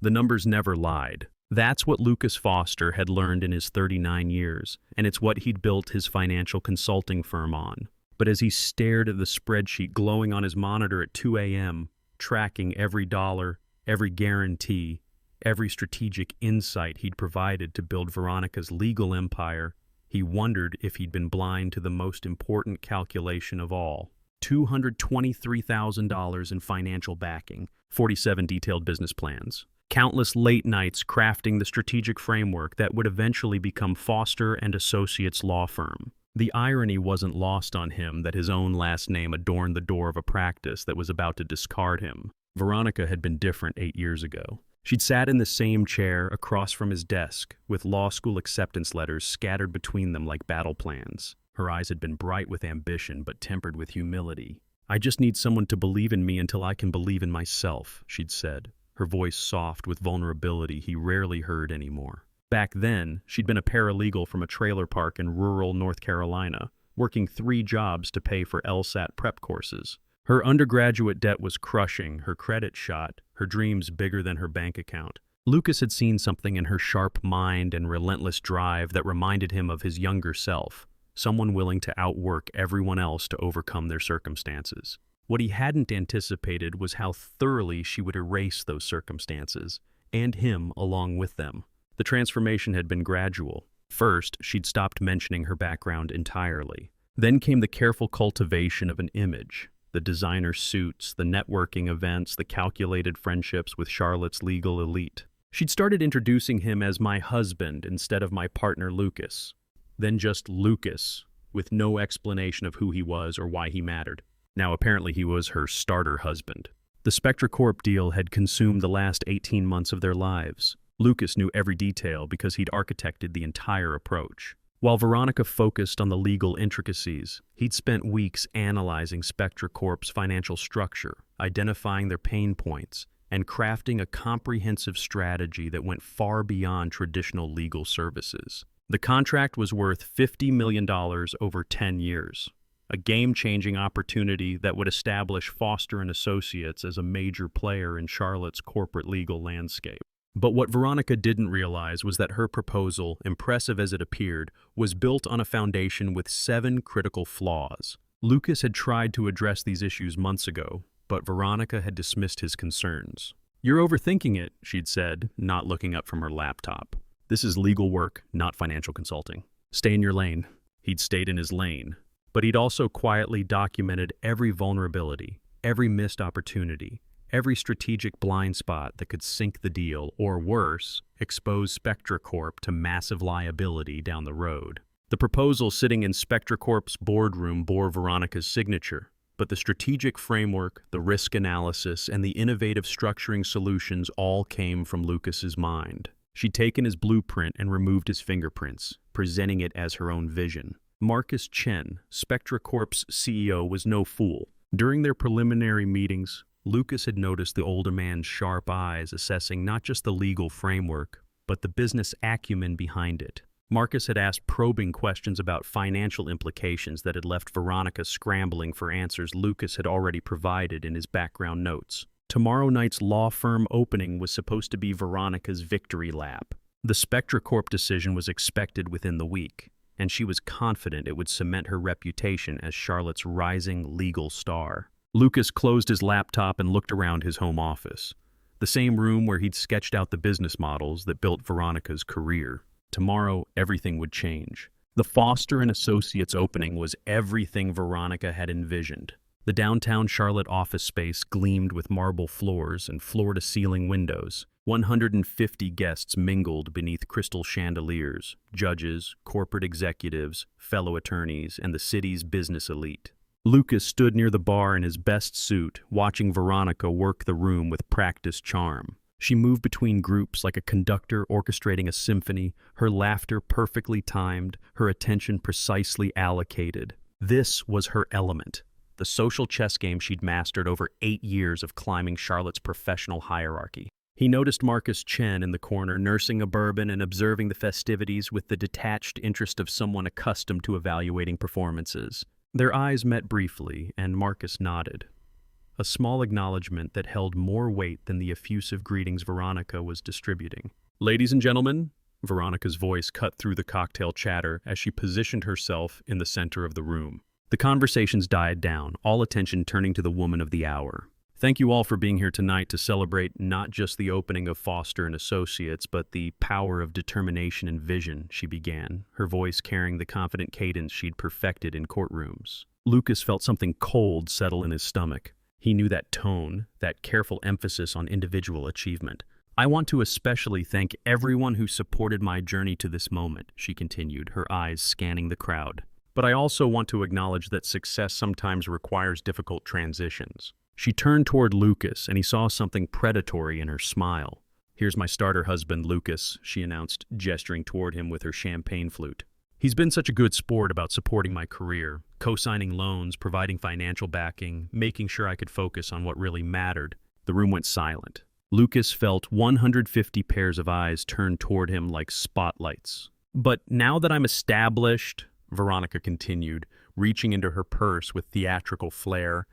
The numbers never lied. That's what Lucas Foster had learned in his 39 years, and it's what he'd built his financial consulting firm on. But as he stared at the spreadsheet glowing on his monitor at 2 a.m., tracking every dollar, every guarantee, every strategic insight he'd provided to build Veronica's legal empire, he wondered if he'd been blind to the most important calculation of all. $223,000 in financial backing, 47 detailed business plans, countless late nights crafting the strategic framework that would eventually become Foster and Associates law firm. The irony wasn't lost on him that his own last name adorned the door of a practice that was about to discard him. Veronica had been different 8 years ago. She'd sat in the same chair across from his desk, with law school acceptance letters scattered between them like battle plans. Her eyes had been bright with ambition, but tempered with humility. "I just need someone to believe in me until I can believe in myself," she'd said, her voice soft with vulnerability he rarely heard anymore. Back then, she'd been a paralegal from a trailer park in rural North Carolina, working 3 jobs to pay for LSAT prep courses. Her undergraduate debt was crushing, her credit shot, her dreams bigger than her bank account. Lucas had seen something in her sharp mind and relentless drive that reminded him of his younger self, someone willing to outwork everyone else to overcome their circumstances. What he hadn't anticipated was how thoroughly she would erase those circumstances, and him along with them. The transformation had been gradual. First, she'd stopped mentioning her background entirely. Then came the careful cultivation of an image. The designer suits, the networking events, the calculated friendships with Charlotte's legal elite. She'd started introducing him as my husband instead of my partner Lucas. Then just Lucas, with no explanation of who he was or why he mattered. Now apparently he was her starter husband. The SpectraCorp deal had consumed the last 18 months of their lives. Lucas knew every detail because he'd architected the entire approach. While Veronica focused on the legal intricacies, he'd spent weeks analyzing SpectraCorp's financial structure, identifying their pain points, and crafting a comprehensive strategy that went far beyond traditional legal services. The contract was worth $50 million over 10 years, a game-changing opportunity that would establish Foster and Associates as a major player in Charlotte's corporate legal landscape. But what Veronica didn't realize was that her proposal, impressive as it appeared, was built on a foundation with 7 critical flaws. Lucas had tried to address these issues months ago, but Veronica had dismissed his concerns. "You're overthinking it," she'd said, not looking up from her laptop. "This is legal work, not financial consulting. Stay in your lane." He'd stayed in his lane, but he'd also quietly documented every vulnerability, every missed opportunity, every strategic blind spot that could sink the deal, or worse, expose SpectraCorp to massive liability down the road. The proposal sitting in SpectraCorp's boardroom bore Veronica's signature, but the strategic framework, the risk analysis, and the innovative structuring solutions all came from Lucas's mind. She'd taken his blueprint and removed his fingerprints, presenting it as her own vision. Marcus Chen, SpectraCorp's CEO, was no fool. During their preliminary meetings, Lucas had noticed the older man's sharp eyes assessing not just the legal framework, but the business acumen behind it. Marcus had asked probing questions about financial implications that had left Veronica scrambling for answers Lucas had already provided in his background notes. Tomorrow night's law firm opening was supposed to be Veronica's victory lap. The SpectraCorp decision was expected within the week, and she was confident it would cement her reputation as Charlotte's rising legal star. Lucas closed his laptop and looked around his home office, the same room where he'd sketched out the business models that built Veronica's career. Tomorrow, everything would change. The Foster and Associates opening was everything Veronica had envisioned. The downtown Charlotte office space gleamed with marble floors and floor-to-ceiling windows. 150 guests mingled beneath crystal chandeliers, judges, corporate executives, fellow attorneys, and the city's business elite. Lucas stood near the bar in his best suit, watching Veronica work the room with practiced charm. She moved between groups like a conductor orchestrating a symphony, her laughter perfectly timed, her attention precisely allocated. This was her element, the social chess game she'd mastered over 8 years of climbing Charlotte's professional hierarchy. He noticed Marcus Chen in the corner, nursing a bourbon and observing the festivities with the detached interest of someone accustomed to evaluating performances. Their eyes met briefly, and Marcus nodded. a small acknowledgement that held more weight than the effusive greetings Veronica was distributing. "Ladies and gentlemen," Veronica's voice cut through the cocktail chatter as she positioned herself in the center of the room. The conversations died down, all attention turning to the woman of the hour. "Thank you all for being here tonight to celebrate not just the opening of Foster and Associates, but the power of determination and vision," she began, her voice carrying the confident cadence she'd perfected in courtrooms. Lucas felt something cold settle in his stomach. He knew that tone, that careful emphasis on individual achievement. "I want to especially thank everyone who supported my journey to this moment," she continued, her eyes scanning the crowd. "But I also want to acknowledge that success sometimes requires difficult transitions." She turned toward Lucas, and he saw something predatory in her smile. "Here's my starter husband, Lucas," she announced, gesturing toward him with her champagne flute. "He's been such a good sport about supporting my career, co-signing loans, providing financial backing, making sure I could focus on what really mattered." The room went silent. Lucas felt 150 pairs of eyes turned toward him like spotlights. "But now that I'm established," Veronica continued, reaching into her purse with theatrical flair,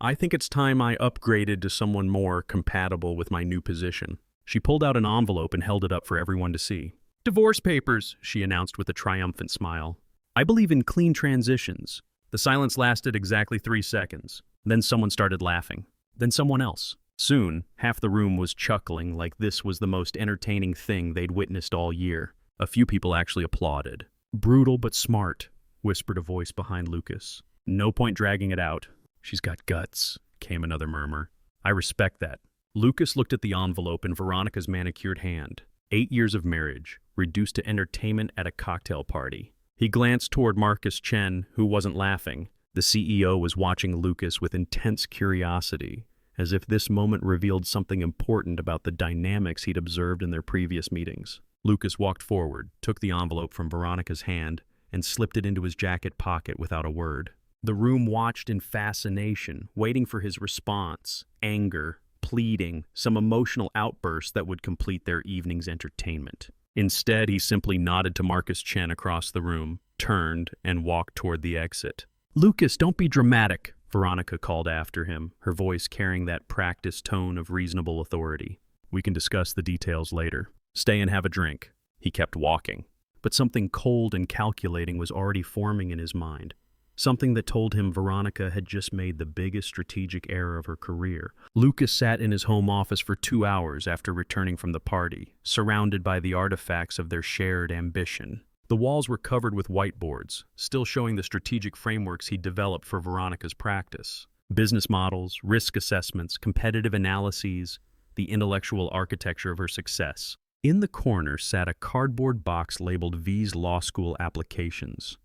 "I think it's time I upgraded to someone more compatible with my new position." She pulled out an envelope and held it up for everyone to see. "Divorce papers," she announced with a triumphant smile. "I believe in clean transitions." The silence lasted exactly 3 seconds. Then someone started laughing. Then someone else. Soon, half the room was chuckling like this was the most entertaining thing they'd witnessed all year. A few people actually applauded. "Brutal but smart," whispered a voice behind Lucas. "No point dragging it out. She's got guts," came another murmur. "I respect that." Lucas looked at the envelope in Veronica's manicured hand. 8 years of marriage, reduced to entertainment at a cocktail party. He glanced toward Marcus Chen, who wasn't laughing. The CEO was watching Lucas with intense curiosity, as if this moment revealed something important about the dynamics he'd observed in their previous meetings. Lucas walked forward, took the envelope from Veronica's hand, and slipped it into his jacket pocket without a word. The room watched in fascination, waiting for his response, anger, pleading, some emotional outburst that would complete their evening's entertainment. Instead, he simply nodded to Marcus Chen across the room, turned, and walked toward the exit. "Lucas, don't be dramatic," Veronica called after him, her voice carrying that practiced tone of reasonable authority. "We can discuss the details later. Stay and have a drink." He kept walking, but something cold and calculating was already forming in his mind. Something that told him Veronica had just made the biggest strategic error of her career. Lucas sat in his home office for 2 hours after returning from the party, surrounded by the artifacts of their shared ambition. The walls were covered with whiteboards, still showing the strategic frameworks he'd developed for Veronica's practice. Business models, risk assessments, competitive analyses, the intellectual architecture of her success. In the corner sat a cardboard box labeled V's Law School Applications.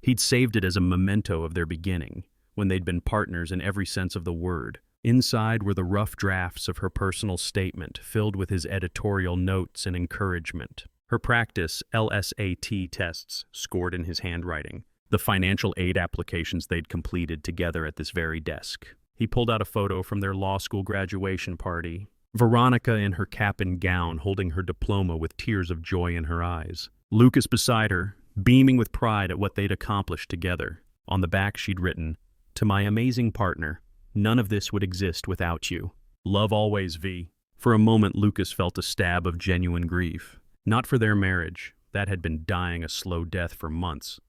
He'd saved it as a memento of their beginning, when they'd been partners in every sense of the word. Inside were the rough drafts of her personal statement, filled with his editorial notes and encouragement. Her practice LSAT tests scored in his handwriting. The financial aid applications they'd completed together at this very desk. He pulled out a photo from their law school graduation party. Veronica in her cap and gown, holding her diploma with tears of joy in her eyes. Lucas beside her, beaming with pride at what they'd accomplished together. On the back she'd written, "To my amazing partner, none of this would exist without you. Love always, V." For a moment, Lucas felt a stab of genuine grief. Not for their marriage, that had been dying a slow death for months,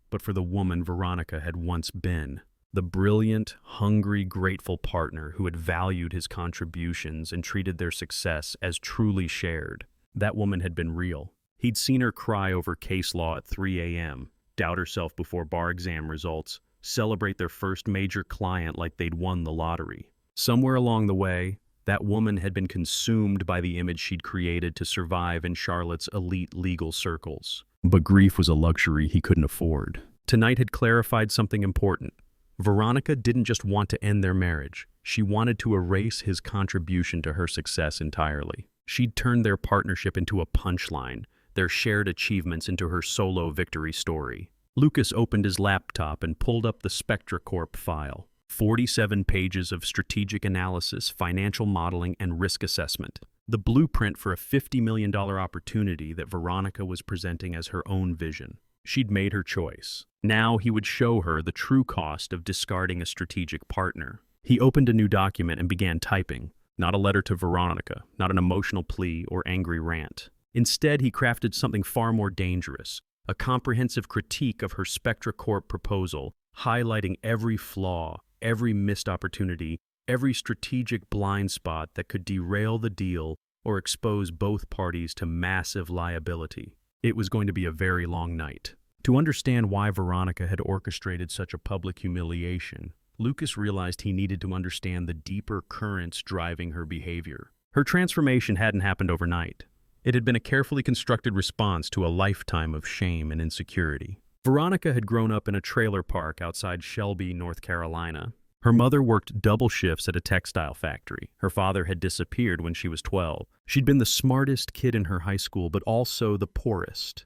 but for the woman Veronica had once been. The brilliant, hungry, grateful partner who had valued his contributions and treated their success as truly shared. That woman had been real. He'd seen her cry over case law at 3 a.m., doubt herself before bar exam results, celebrate their first major client like they'd won the lottery. Somewhere along the way, that woman had been consumed by the image she'd created to survive in Charlotte's elite legal circles. But grief was a luxury he couldn't afford. Tonight had clarified something important. Veronica didn't just want to end their marriage. She wanted to erase his contribution to her success entirely. She'd turned their partnership into a punchline, their shared achievements into her solo victory story. Lucas opened his laptop and pulled up the SpectraCorp file. 47 pages of strategic analysis, financial modeling, and risk assessment. The blueprint for a $50 million opportunity that Veronica was presenting as her own vision. She'd made her choice. Now he would show her the true cost of discarding a strategic partner. He opened a new document and began typing. Not a letter to Veronica, not an emotional plea or angry rant. Instead, he crafted something far more dangerous, a comprehensive critique of her SpectraCorp proposal, highlighting every flaw, every missed opportunity, every strategic blind spot that could derail the deal or expose both parties to massive liability. It was going to be a very long night. To understand why Veronica had orchestrated such a public humiliation, Lucas realized he needed to understand the deeper currents driving her behavior. Her transformation hadn't happened overnight. It had been a carefully constructed response to a lifetime of shame and insecurity. Veronica had grown up in a trailer park outside Shelby, North Carolina. Her mother worked double shifts at a textile factory. Her father had disappeared when she was 12. She'd been the smartest kid in her high school, but also the poorest.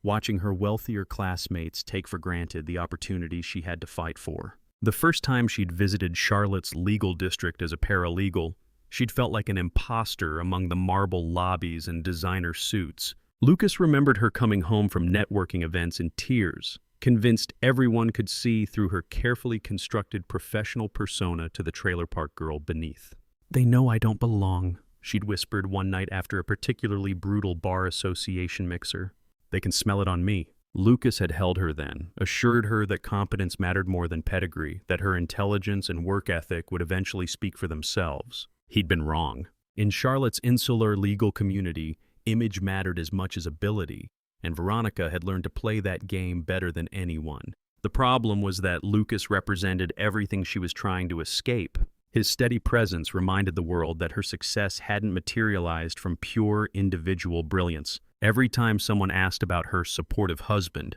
Watching her wealthier classmates take for granted the opportunities she had to fight for. The first time she'd visited Charlotte's legal district as a paralegal, she'd felt like an imposter among the marble lobbies and designer suits. Lucas remembered her coming home from networking events in tears, convinced everyone could see through her carefully constructed professional persona to the trailer park girl beneath. "They know I don't belong," she'd whispered one night after a particularly brutal bar association mixer. "They can smell it on me." Lucas had held her then, assured her that competence mattered more than pedigree, that her intelligence and work ethic would eventually speak for themselves. He'd been wrong. In Charlotte's insular legal community, image mattered as much as ability, and Veronica had learned to play that game better than anyone. The problem was that Lucas represented everything she was trying to escape. His steady presence reminded the world that her success hadn't materialized from pure individual brilliance. Every time someone asked about her supportive husband,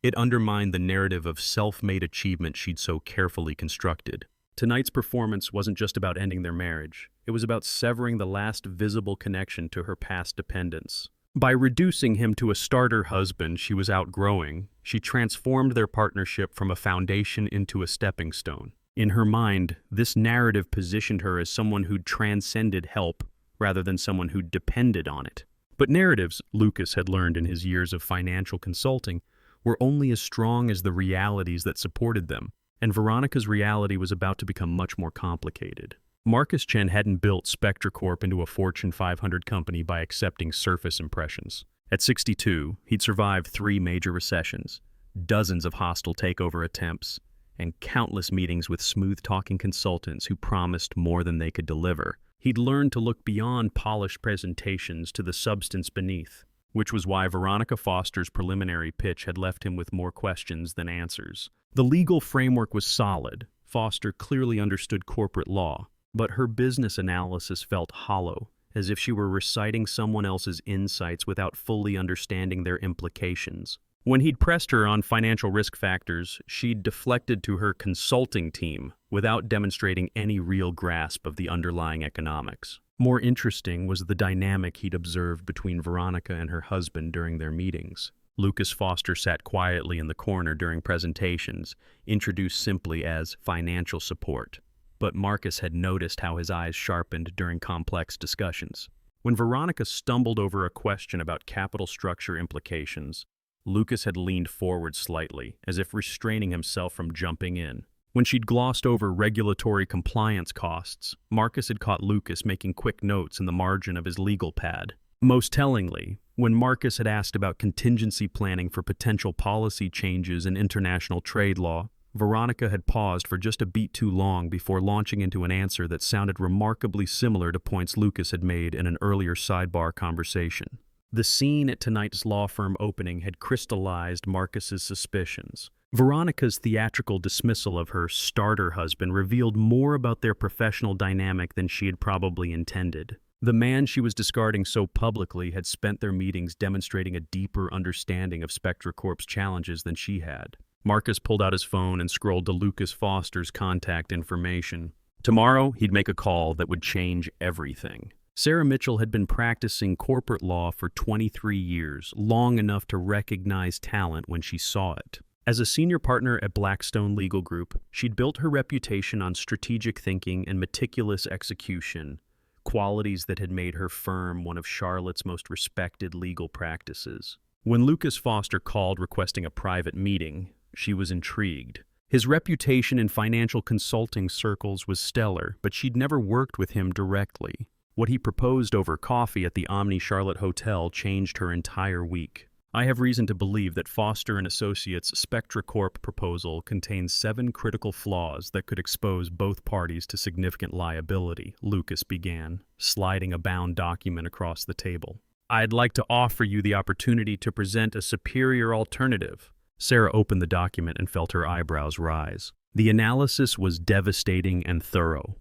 it undermined the narrative of self-made achievement she'd so carefully constructed. Tonight's performance wasn't just about ending their marriage. It was about severing the last visible connection to her past dependence. By reducing him to a starter husband she was outgrowing, she transformed their partnership from a foundation into a stepping stone. In her mind, this narrative positioned her as someone who'd transcended help rather than someone who'd depended on it. But narratives, Lucas had learned in his years of financial consulting, were only as strong as the realities that supported them, and Veronica's reality was about to become much more complicated. Marcus Chen hadn't built SpectraCorp into a Fortune 500 company by accepting surface impressions. At 62, he'd survived 3 major recessions, dozens of hostile takeover attempts, and countless meetings with smooth-talking consultants who promised more than they could deliver. He'd learned to look beyond polished presentations to the substance beneath, which was why Veronica Foster's preliminary pitch had left him with more questions than answers. The legal framework was solid. Foster clearly understood corporate law, but her business analysis felt hollow, as if she were reciting someone else's insights without fully understanding their implications. When he'd pressed her on financial risk factors, she'd deflected to her consulting team without demonstrating any real grasp of the underlying economics. More interesting was the dynamic he'd observed between Veronica and her husband during their meetings. Lucas Foster sat quietly in the corner during presentations, introduced simply as financial support. But Marcus had noticed how his eyes sharpened during complex discussions. When Veronica stumbled over a question about capital structure implications, Lucas had leaned forward slightly, as if restraining himself from jumping in. When she'd glossed over regulatory compliance costs, Marcus had caught Lucas making quick notes in the margin of his legal pad. Most tellingly, when Marcus had asked about contingency planning for potential policy changes in international trade law, Veronica had paused for just a beat too long before launching into an answer that sounded remarkably similar to points Lucas had made in an earlier sidebar conversation. The scene at tonight's law firm opening had crystallized Marcus's suspicions. Veronica's theatrical dismissal of her starter husband revealed more about their professional dynamic than she had probably intended. The man she was discarding so publicly had spent their meetings demonstrating a deeper understanding of SpectraCorp's challenges than she had. Marcus pulled out his phone and scrolled to Lucas Foster's contact information. Tomorrow, he'd make a call that would change everything. Sarah Mitchell had been practicing corporate law for 23 years, long enough to recognize talent when she saw it. As a senior partner at Blackstone Legal Group, she'd built her reputation on strategic thinking and meticulous execution, qualities that had made her firm one of Charlotte's most respected legal practices. When Lucas Foster called requesting a private meeting, she was intrigued. His reputation in financial consulting circles was stellar, but she'd never worked with him directly. What he proposed over coffee at the Omni Charlotte Hotel changed her entire week. I have reason to believe that Foster & Associates' Spectra Corp proposal contains 7 critical flaws that could expose both parties to significant liability, Lucas began, sliding a bound document across the table. I'd like to offer you the opportunity to present a superior alternative. Sarah opened the document and felt her eyebrows rise. The analysis was devastating and thorough.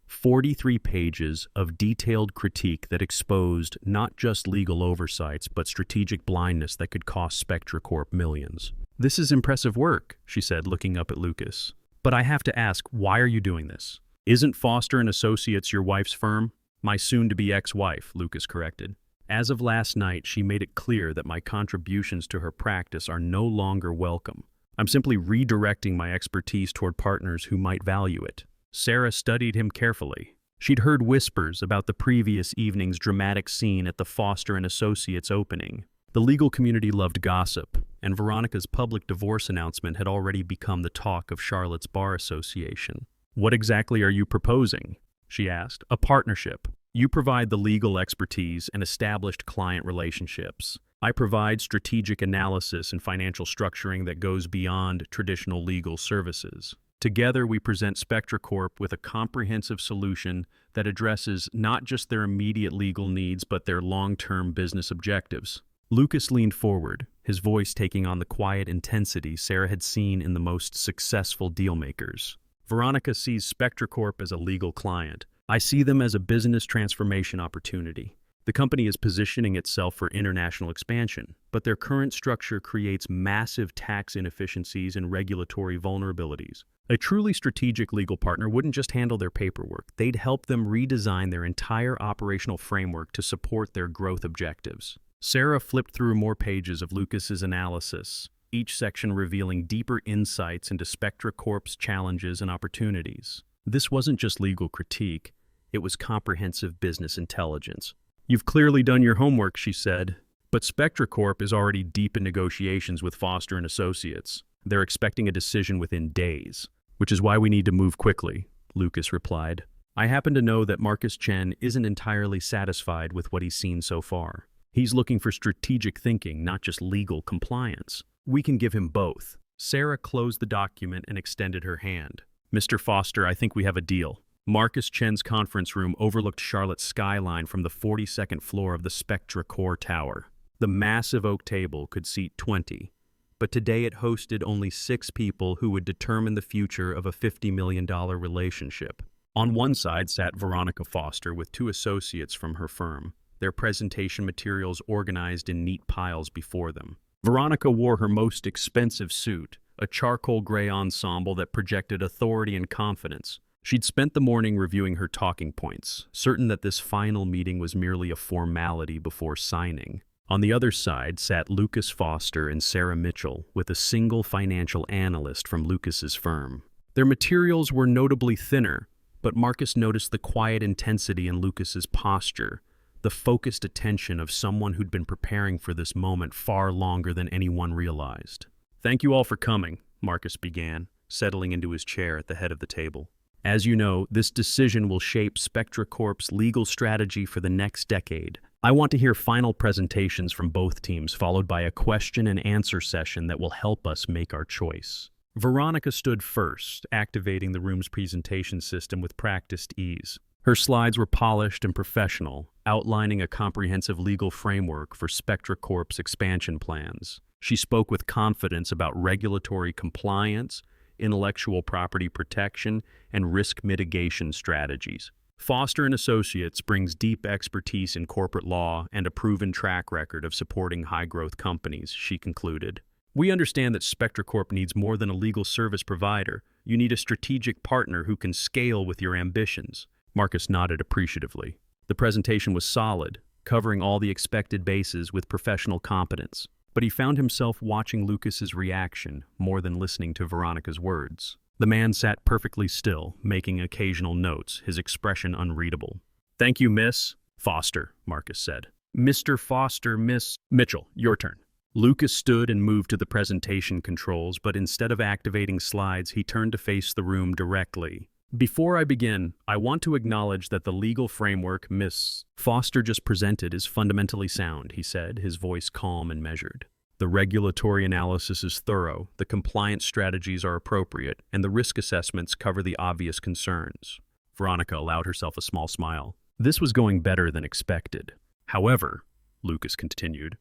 43 pages of detailed critique that exposed not just legal oversights but strategic blindness that could cost Spectra Corp millions. This is impressive work, she said, looking up at Lucas. But I have to ask, why are you doing this? Isn't Foster & Associates your wife's firm? My soon-to-be ex-wife, Lucas corrected. As of last night, she made it clear that my contributions to her practice are no longer welcome. I'm simply redirecting my expertise toward partners who might value it. Sarah studied him carefully. She'd heard whispers about the previous evening's dramatic scene at the Foster & Associates opening. The legal community loved gossip, and Veronica's public divorce announcement had already become the talk of Charlotte's Bar Association. What exactly are you proposing? She asked. A partnership. You provide the legal expertise and established client relationships. I provide strategic analysis and financial structuring that goes beyond traditional legal services. Together, we present Spectra Corp with a comprehensive solution that addresses not just their immediate legal needs but their long-term business objectives. Lucas leaned forward, his voice taking on the quiet intensity Sarah had seen in the most successful dealmakers. Veronica sees Spectra Corp as a legal client. I see them as a business transformation opportunity. The company is positioning itself for international expansion, but their current structure creates massive tax inefficiencies and regulatory vulnerabilities. A truly strategic legal partner wouldn't just handle their paperwork, they'd help them redesign their entire operational framework to support their growth objectives. Sarah flipped through more pages of Lucas's analysis, each section revealing deeper insights into Spectra Corp's challenges and opportunities. This wasn't just legal critique, it was comprehensive business intelligence. You've clearly done your homework, she said, but Spectra Corp is already deep in negotiations with Foster & Associates. They're expecting a decision within days, which is why we need to move quickly, Lucas replied. I happen to know that Marcus Chen isn't entirely satisfied with what he's seen so far. He's looking for strategic thinking, not just legal compliance. We can give him both. Sarah closed the document and extended her hand. Mr. Foster, I think we have a deal. Marcus Chen's conference room overlooked Charlotte's skyline from the 42nd floor of the Spectra Core Tower. The massive oak table could seat 20, but today it hosted only 6 people who would determine the future of a $50 million relationship. On one side sat Veronica Foster with 2 associates from her firm, their presentation materials organized in neat piles before them. Veronica wore her most expensive suit, a charcoal gray ensemble that projected authority and confidence. She'd spent the morning reviewing her talking points, certain that this final meeting was merely a formality before signing. On the other side sat Lucas Foster and Sarah Mitchell, with a single financial analyst from Lucas's firm. Their materials were notably thinner, but Marcus noticed the quiet intensity in Lucas's posture, the focused attention of someone who'd been preparing for this moment far longer than anyone realized. Thank you all for coming, Marcus began, settling into his chair at the head of the table. As you know, this decision will shape Spectra Corp's legal strategy for the next decade. I want to hear final presentations from both teams, followed by a question and answer session that will help us make our choice. Veronica stood first, activating the room's presentation system with practiced ease. Her slides were polished and professional, outlining a comprehensive legal framework for Spectra Corp's expansion plans. She spoke with confidence about regulatory compliance, intellectual property protection, and risk mitigation strategies. Foster & Associates brings deep expertise in corporate law and a proven track record of supporting high-growth companies, she concluded. We understand that Spectra Corp needs more than a legal service provider. You need a strategic partner who can scale with your ambitions. Marcus nodded appreciatively. The presentation was solid, covering all the expected bases with professional competence. But he found himself watching Lucas's reaction more than listening to Veronica's words. The man sat perfectly still, making occasional notes, his expression unreadable. Thank you, Miss Foster, Marcus said. Mr. Foster, Miss Mitchell, your turn. Lucas stood and moved to the presentation controls, but instead of activating slides, he turned to face the room directly. Before I begin, I want to acknowledge that the legal framework Miss Foster just presented is fundamentally sound, he said, his voice calm and measured. The regulatory analysis is thorough, the compliance strategies are appropriate, and the risk assessments cover the obvious concerns. Veronica allowed herself a small smile. This was going better than expected. However, Lucas continued,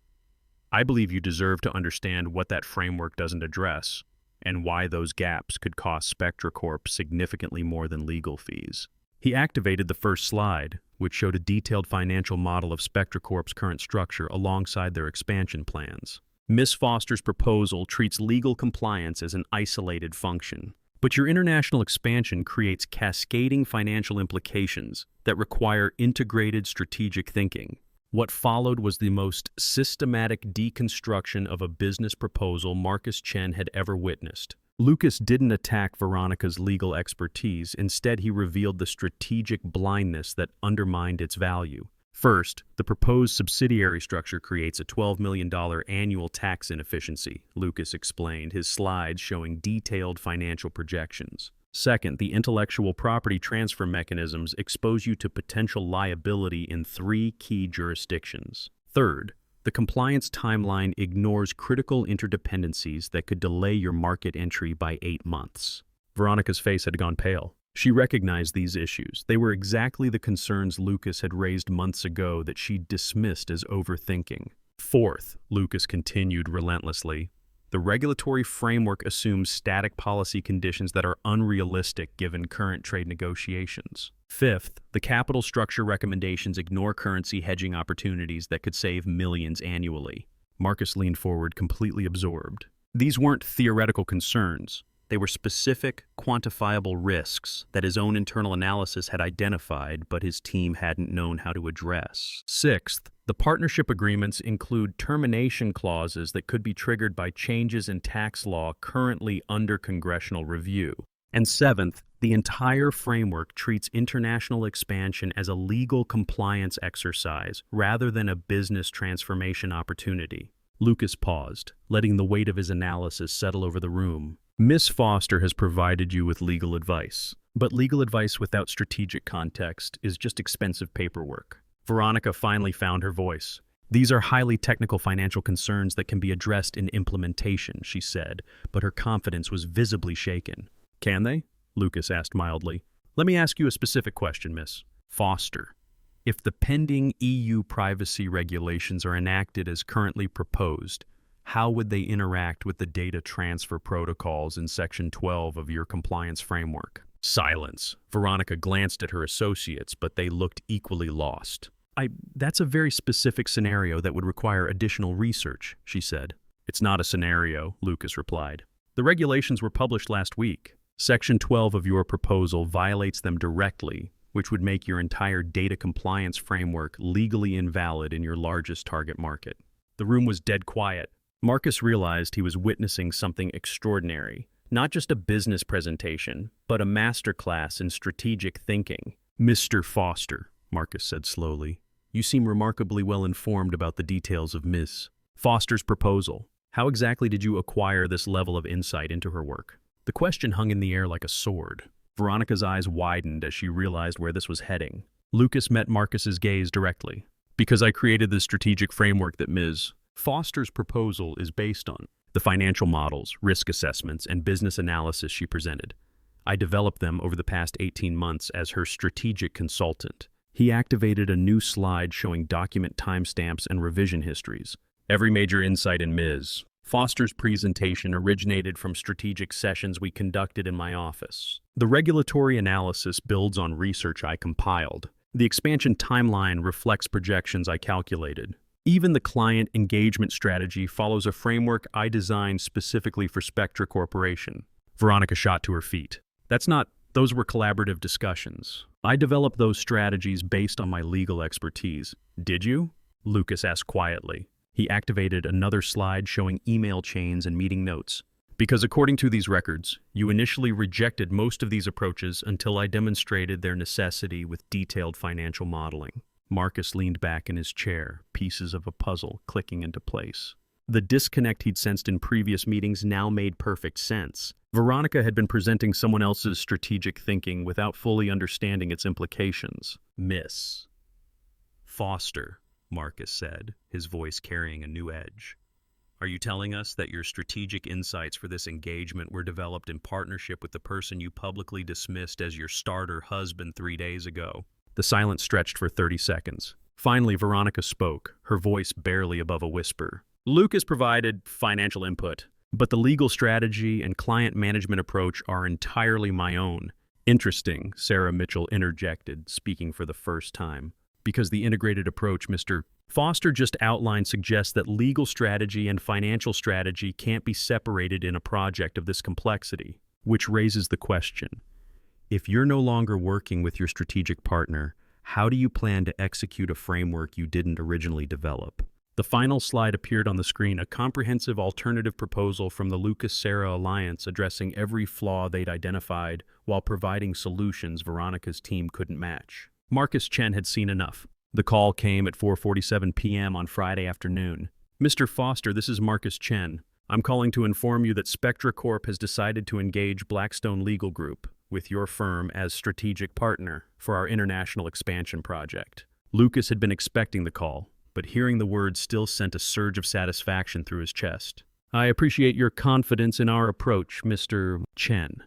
I believe you deserve to understand what that framework doesn't address, and why those gaps could cost SpectraCorp significantly more than legal fees. He activated the first slide, which showed a detailed financial model of SpectraCorp's current structure alongside their expansion plans. Ms. Foster's proposal treats legal compliance as an isolated function, but your international expansion creates cascading financial implications that require integrated strategic thinking. What followed was the most systematic deconstruction of a business proposal Marcus Chen had ever witnessed. Lucas didn't attack Veronica's legal expertise. Instead, he revealed the strategic blindness that undermined its value. First, the proposed subsidiary structure creates a $12 million annual tax inefficiency, Lucas explained, his slides showing detailed financial projections. Second, the intellectual property transfer mechanisms expose you to potential liability in 3 key jurisdictions. Third, the compliance timeline ignores critical interdependencies that could delay your market entry by 8 months. Veronica's face had gone pale. She recognized these issues. They were exactly the concerns Lucas had raised months ago that she dismissed as overthinking. Fourth, Lucas continued relentlessly, the regulatory framework assumes static policy conditions that are unrealistic given current trade negotiations. Fifth, the capital structure recommendations ignore currency hedging opportunities that could save millions annually. Marcus leaned forward, completely absorbed. These weren't theoretical concerns. They were specific, quantifiable risks that his own internal analysis had identified, but his team hadn't known how to address. Sixth, the partnership agreements include termination clauses that could be triggered by changes in tax law currently under congressional review. And seventh, the entire framework treats international expansion as a legal compliance exercise rather than a business transformation opportunity. Lucas paused, letting the weight of his analysis settle over the room. Miss Foster has provided you with legal advice, but legal advice without strategic context is just expensive paperwork. Veronica finally found her voice. These are highly technical financial concerns that can be addressed in implementation, she said, but her confidence was visibly shaken. Can they? Lucas asked mildly. Let me ask you a specific question, Miss Foster. If the pending EU privacy regulations are enacted as currently proposed, how would they interact with the data transfer protocols in Section 12 of your compliance framework? Silence. Veronica glanced at her associates, but they looked equally lost. That's a very specific scenario that would require additional research, she said. It's not a scenario, Lucas replied. The regulations were published last week. Section 12 of your proposal violates them directly, which would make your entire data compliance framework legally invalid in your largest target market. The room was dead quiet. Marcus realized he was witnessing something extraordinary. Not just a business presentation, but a masterclass in strategic thinking. Mr. Foster, Marcus said slowly, you seem remarkably well informed about the details of Ms. Foster's proposal. How exactly did you acquire this level of insight into her work? The question hung in the air like a sword. Veronica's eyes widened as she realized where this was heading. Lucas met Marcus's gaze directly. Because I created the strategic framework that Ms. Foster's proposal is based on. The financial models, risk assessments, and business analysis she presented. I developed them over the past 18 months as her strategic consultant. He activated a new slide showing document timestamps and revision histories. Every major insight in Ms. Foster's presentation originated from strategic sessions we conducted in my office. The regulatory analysis builds on research I compiled. The expansion timeline reflects projections I calculated. Even the client engagement strategy follows a framework I designed specifically for Spectra Corporation. Veronica shot to her feet. Those were collaborative discussions. I developed those strategies based on my legal expertise. Did you? Lucas asked quietly. He activated another slide showing email chains and meeting notes. Because according to these records, you initially rejected most of these approaches until I demonstrated their necessity with detailed financial modeling. Marcus leaned back in his chair, pieces of a puzzle clicking into place. The disconnect he'd sensed in previous meetings now made perfect sense. Veronica had been presenting someone else's strategic thinking without fully understanding its implications. "Miss Foster," Marcus said, his voice carrying a new edge. "Are you telling us that your strategic insights for this engagement were developed in partnership with the person you publicly dismissed as your starter husband 3 days ago?" The silence stretched for 30 seconds. Finally, Veronica spoke, her voice barely above a whisper. "Lucas provided financial input, but the legal strategy and client management approach are entirely my own." "Interesting," Sarah Mitchell interjected, speaking for the first time. "Because the integrated approach Mr. Foster just outlined suggests that legal strategy and financial strategy can't be separated in a project of this complexity." Which raises the question, if you're no longer working with your strategic partner, how do you plan to execute a framework you didn't originally develop? The final slide appeared on the screen, a comprehensive alternative proposal from the Lucas-Sarah Alliance addressing every flaw they'd identified while providing solutions Veronica's team couldn't match. Marcus Chen had seen enough. The call came at 4:47 p.m. on Friday afternoon. "Mr. Foster, this is Marcus Chen. I'm calling to inform you that Spectra Corp has decided to engage Blackstone Legal Group with your firm as strategic partner for our international expansion project." Lucas had been expecting the call, but hearing the words still sent a surge of satisfaction through his chest. "I appreciate your confidence in our approach, Mr. Chen.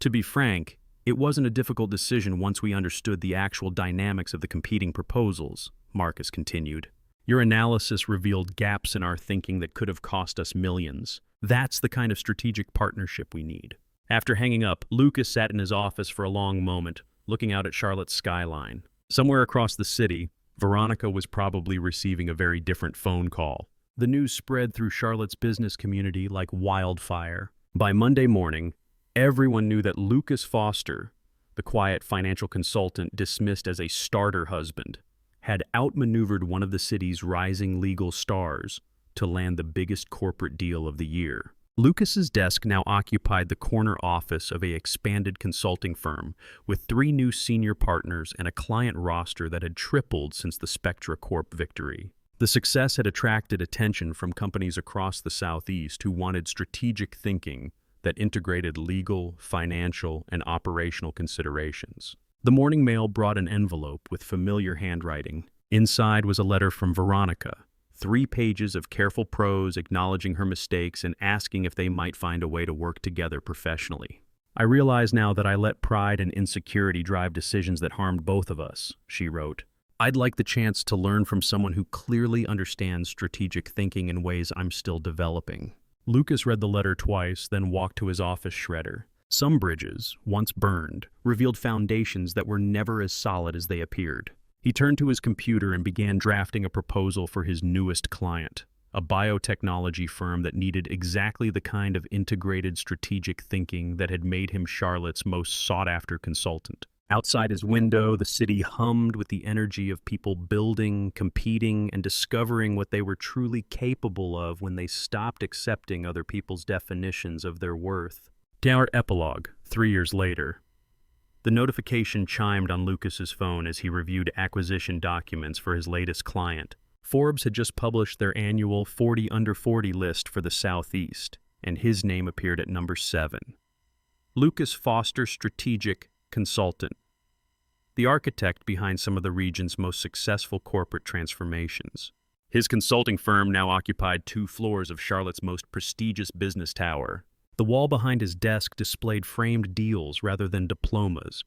To be frank, it wasn't a difficult decision once we understood the actual dynamics of the competing proposals," Marcus continued. "Your analysis revealed gaps in our thinking that could have cost us millions. That's the kind of strategic partnership we need." After hanging up, Lucas sat in his office for a long moment, looking out at Charlotte's skyline. Somewhere across the city, Veronica was probably receiving a very different phone call. The news spread through Charlotte's business community like wildfire. By Monday morning, everyone knew that Lucas Foster, the quiet financial consultant dismissed as a starter husband, had outmaneuvered one of the city's rising legal stars to land the biggest corporate deal of the year. Lucas's desk now occupied the corner office of a expanded consulting firm with 3 new senior partners and a client roster that had tripled since the Spectra Corp victory. The success had attracted attention from companies across the Southeast who wanted strategic thinking that integrated legal, financial, and operational considerations. The morning mail brought an envelope with familiar handwriting. Inside was a letter from Veronica, 3 pages of careful prose acknowledging her mistakes and asking if they might find a way to work together professionally. "I realize now that I let pride and insecurity drive decisions that harmed both of us," she wrote. "I'd like the chance to learn from someone who clearly understands strategic thinking in ways I'm still developing." Lucas read the letter twice, then walked to his office shredder. Some bridges, once burned, revealed foundations that were never as solid as they appeared. He turned to his computer and began drafting a proposal for his newest client, a biotechnology firm that needed exactly the kind of integrated strategic thinking that had made him Charlotte's most sought-after consultant. Outside his window, the city hummed with the energy of people building, competing, and discovering what they were truly capable of when they stopped accepting other people's definitions of their worth. Our epilogue, 3 years later. The notification chimed on Lucas's phone as he reviewed acquisition documents for his latest client. Forbes had just published their annual 40 Under 40 list for the Southeast, and his name appeared at number 7. Lucas Foster, strategic consultant, the architect behind some of the region's most successful corporate transformations. His consulting firm now occupied 2 floors of Charlotte's most prestigious business tower. The wall behind his desk displayed framed deals rather than diplomas.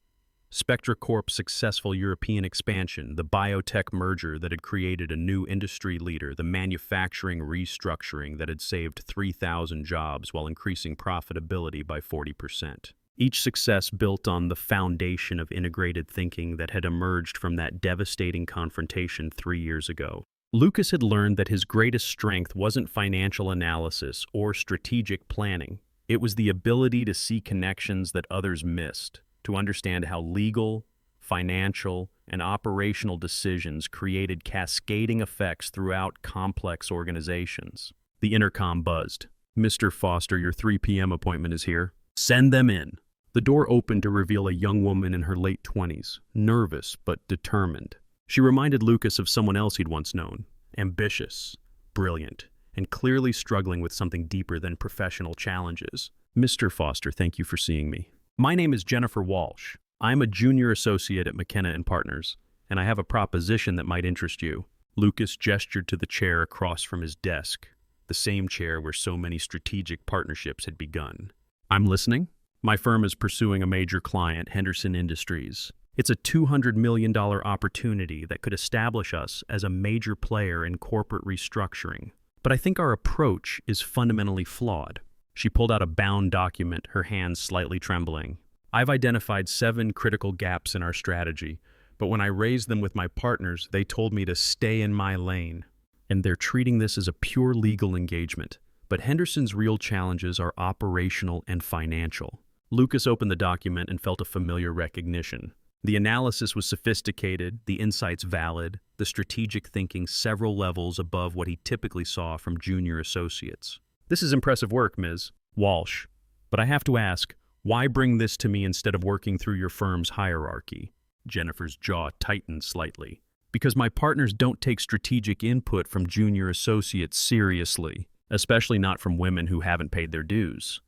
Spectra Corp's successful European expansion, the biotech merger that had created a new industry leader, the manufacturing restructuring that had saved 3,000 jobs while increasing profitability by 40%. Each success built on the foundation of integrated thinking that had emerged from that devastating confrontation 3 years ago. Lucas had learned that his greatest strength wasn't financial analysis or strategic planning. It was the ability to see connections that others missed, to understand how legal, financial, and operational decisions created cascading effects throughout complex organizations. The intercom buzzed. "Mr. Foster, your 3 p.m. appointment is here. Send them in." The door opened to reveal a young woman in her late 20s, nervous but determined. She reminded Lucas of someone else he'd once known, ambitious, brilliant, and clearly struggling with something deeper than professional challenges. Mr. Foster, thank you for seeing me. My name is Jennifer Walsh. I'm a junior associate at McKenna and Partners, and I have a proposition that might interest you. Lucas gestured to the chair across from his desk, the same chair where so many strategic partnerships had begun. I'm listening. My firm is pursuing a major client, Henderson Industries. It's a $200 million opportunity that could establish us as a major player in corporate restructuring. But I think our approach is fundamentally flawed. She pulled out a bound document, her hands slightly trembling. I've identified 7 critical gaps in our strategy, but when I raised them with my partners, they told me to stay in my lane. And they're treating this as a pure legal engagement. But Henderson's real challenges are operational and financial. Lucas opened the document and felt a familiar recognition. The analysis was sophisticated, the insights valid, the strategic thinking several levels above what he typically saw from junior associates. This is impressive work, Ms. Walsh. But I have to ask, why bring this to me instead of working through your firm's hierarchy? Jennifer's jaw tightened slightly. Because my partners don't take strategic input from junior associates seriously, especially not from women who haven't paid their dues.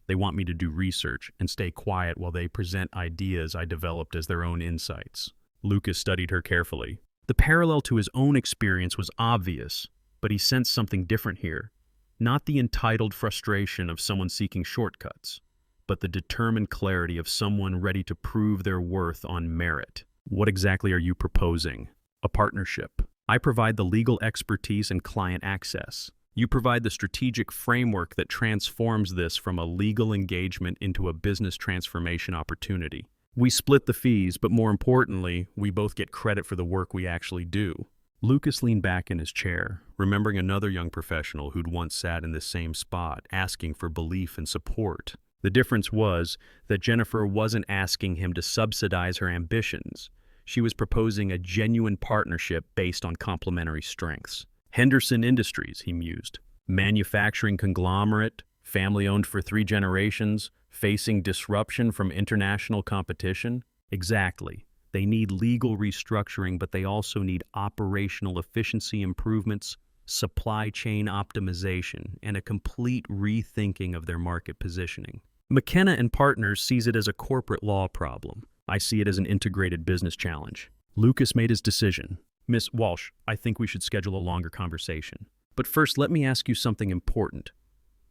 They want me to do research and stay quiet while they present ideas I developed as their own insights. Lucas studied her carefully. The parallel to his own experience was obvious, but he sensed something different here. Not the entitled frustration of someone seeking shortcuts, but the determined clarity of someone ready to prove their worth on merit. What exactly are you proposing? A partnership. I provide the legal expertise and client access. You provide the strategic framework that transforms this from a legal engagement into a business transformation opportunity. We split the fees, but more importantly, we both get credit for the work we actually do. Lucas leaned back in his chair, remembering another young professional who'd once sat in this same spot, asking for belief and support. The difference was that Jennifer wasn't asking him to subsidize her ambitions. She was proposing a genuine partnership based on complementary strengths. Henderson Industries, he mused. Manufacturing conglomerate, family-owned for 3 generations, facing disruption from international competition? Exactly. They need legal restructuring, but they also need operational efficiency improvements, supply chain optimization, and a complete rethinking of their market positioning. McKenna and Partners sees it as a corporate law problem. I see it as an integrated business challenge. Lucas made his decision. Miss Walsh, I think we should schedule a longer conversation. But first, let me ask you something important.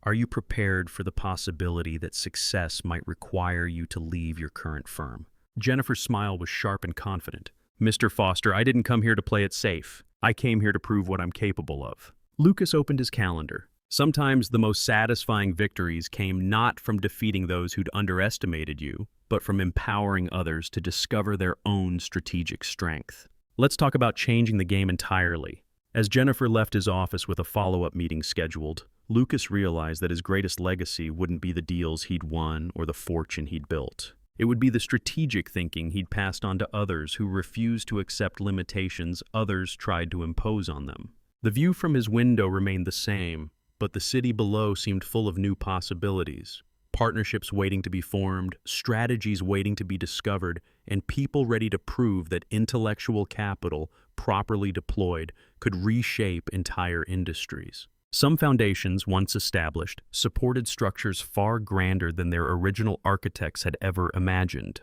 Are you prepared for the possibility that success might require you to leave your current firm? Jennifer's smile was sharp and confident. Mr. Foster, I didn't come here to play it safe. I came here to prove what I'm capable of. Lucas opened his calendar. Sometimes the most satisfying victories came not from defeating those who'd underestimated you, but from empowering others to discover their own strategic strength. Let's talk about changing the game entirely. As Jennifer left his office with a follow-up meeting scheduled, Lucas realized that his greatest legacy wouldn't be the deals he'd won or the fortune he'd built. It would be the strategic thinking he'd passed on to others who refused to accept limitations others tried to impose on them. The view from his window remained the same, but the city below seemed full of new possibilities. Partnerships waiting to be formed, strategies waiting to be discovered, and people ready to prove that intellectual capital, properly deployed, could reshape entire industries. Some foundations, once established, supported structures far grander than their original architects had ever imagined.